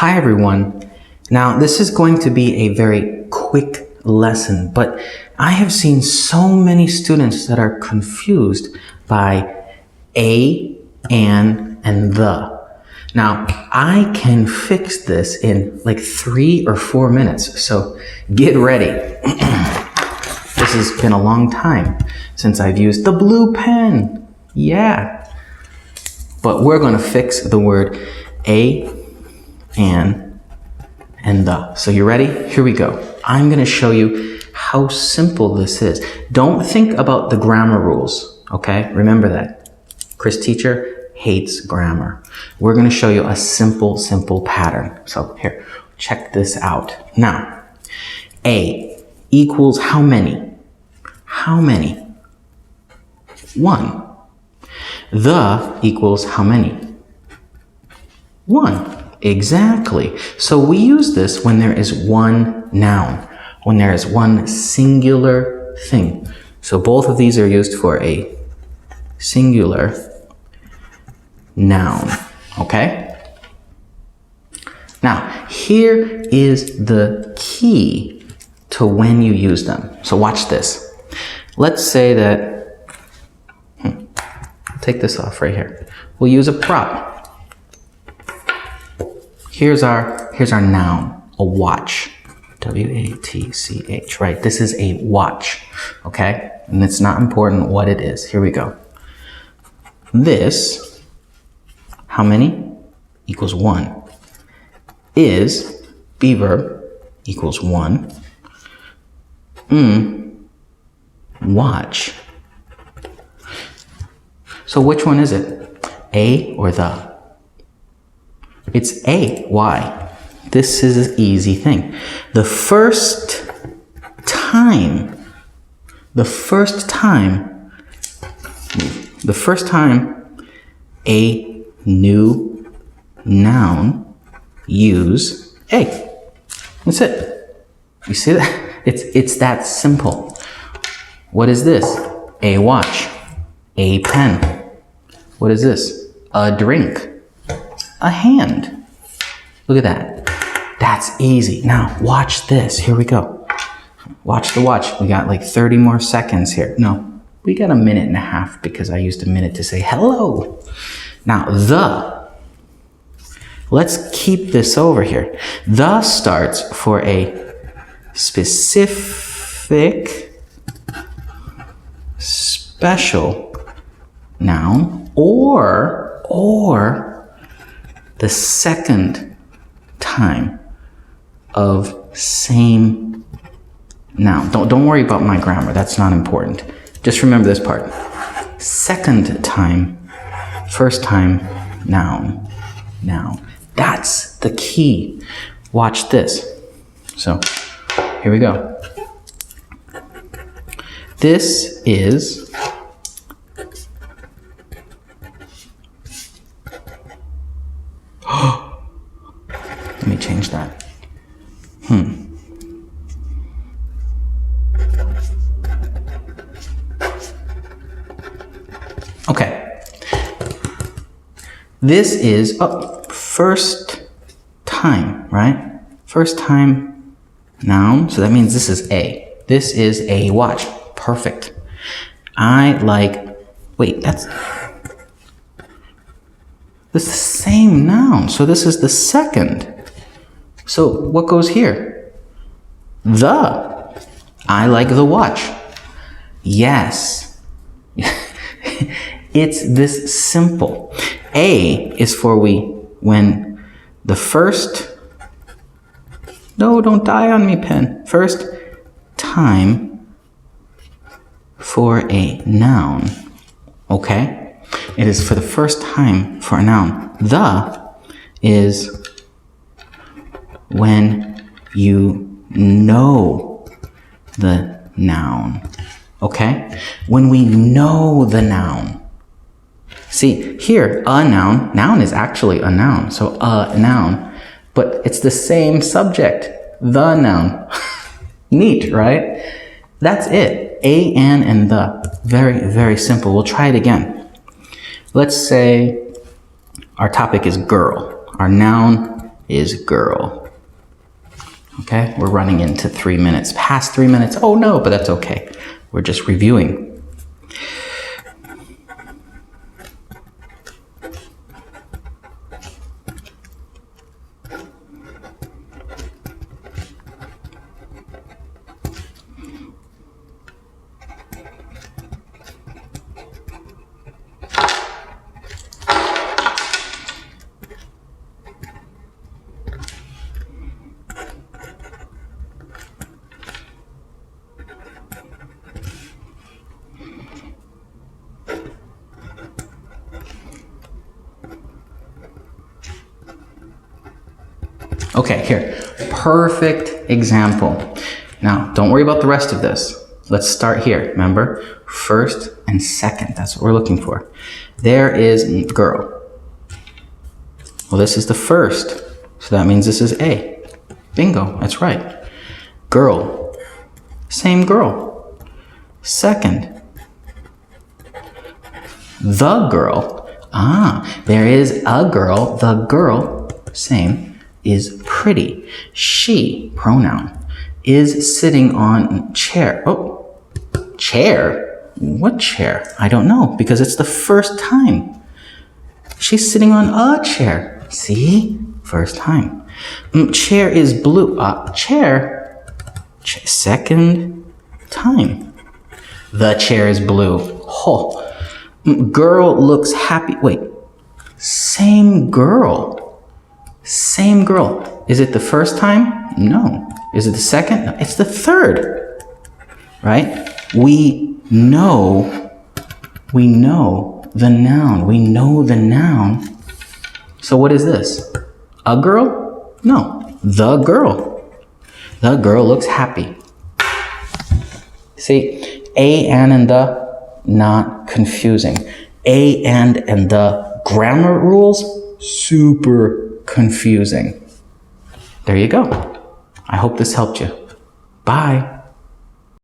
Hi everyone. Now this is going to be a very quick lesson, but I have seen so many students that are confused by a, and the. Now I can fix this in like 3 or 4 minutes, so get ready. This has been a long time since I've used the blue pen. Yeah. But we're going to fix the word a, and the. So you ready? Here we go. I'm going to show you how simple this is. Don't think about the grammar rules, okay? Remember that. Chris teacher hates grammar. We're going to show you a simple pattern. So here, check this out. Now, a equals how many? How many? 1. The equals how many? 1. Exactly. So we use this when there is one noun, when there is one singular thing. So both of these are used for a singular noun, okay? Now, here is the key to when you use them. So watch this. Let's say that, take this off right here. We'll use a prop. Here's our noun, a watch. W-A-T-C-H, right? This is a watch, okay? And it's not important what it is. Here we go. This, how many? Equals 1. Is, be verb, equals 1. Watch. So which one is it? A or the? It's A. Why? This is an easy thing. The first time a new noun use A. That's it. You see that? It's that simple. What is this? A watch. A pen. What is this? A drink. A hand. Look at that. That's easy. Now watch this. Here we go. Watch the watch. We got like 30 more seconds here. No, we got a minute and a half because I used a minute to say hello. Now the. Let's keep this over here. The starts for a specific, special noun or the second time of same noun. Don't worry about my grammar. That's not important. Just remember this part. Second time, first time, noun. That's the key. Watch this. So, here we go. This is let me change that. Okay. This is first time, right? First time noun. So that means this is A. This is a watch. Perfect. Wait, that's the same noun. So this is the second. So what goes here? The. I like the watch. Yes. It's this simple. A is for when the first, no, don't die on me, pen. First time for a noun. Okay? It is for the first time for a noun. The is when you know the noun. Okay? When we know the noun. See, here, a noun is actually a noun. So a noun, but it's the same subject, the noun. Neat, right? That's it. A, and the. Very, very simple. We'll try it again. Let's say our topic is girl. Our noun is girl. Okay, we're running into 3 minutes. Past 3 minutes. Oh no, but that's okay. We're just reviewing. Okay, here, perfect example. Now, don't worry about the rest of this. Let's start here, remember? First and second, that's what we're looking for. There is girl. Well, this is the first, so that means this is A. Bingo, that's right. Girl, same girl. Second, the girl. There is a girl, the girl, same, is pretty. She, pronoun, is sitting on chair. Oh, chair? What chair? I don't know, because it's the first time. She's sitting on a chair. See? First time. Chair is blue. Chair. Second time. The chair is blue. Oh. Girl looks happy. Wait. Same girl. Same girl. Is it the first time? No. Is it the second? No. It's the third. Right? We know the noun. We know the noun. So what is this? A girl? No. The girl. The girl looks happy. See, a and the, not confusing. A and the grammar rules, super confusing. There you go. I hope this helped you. Bye.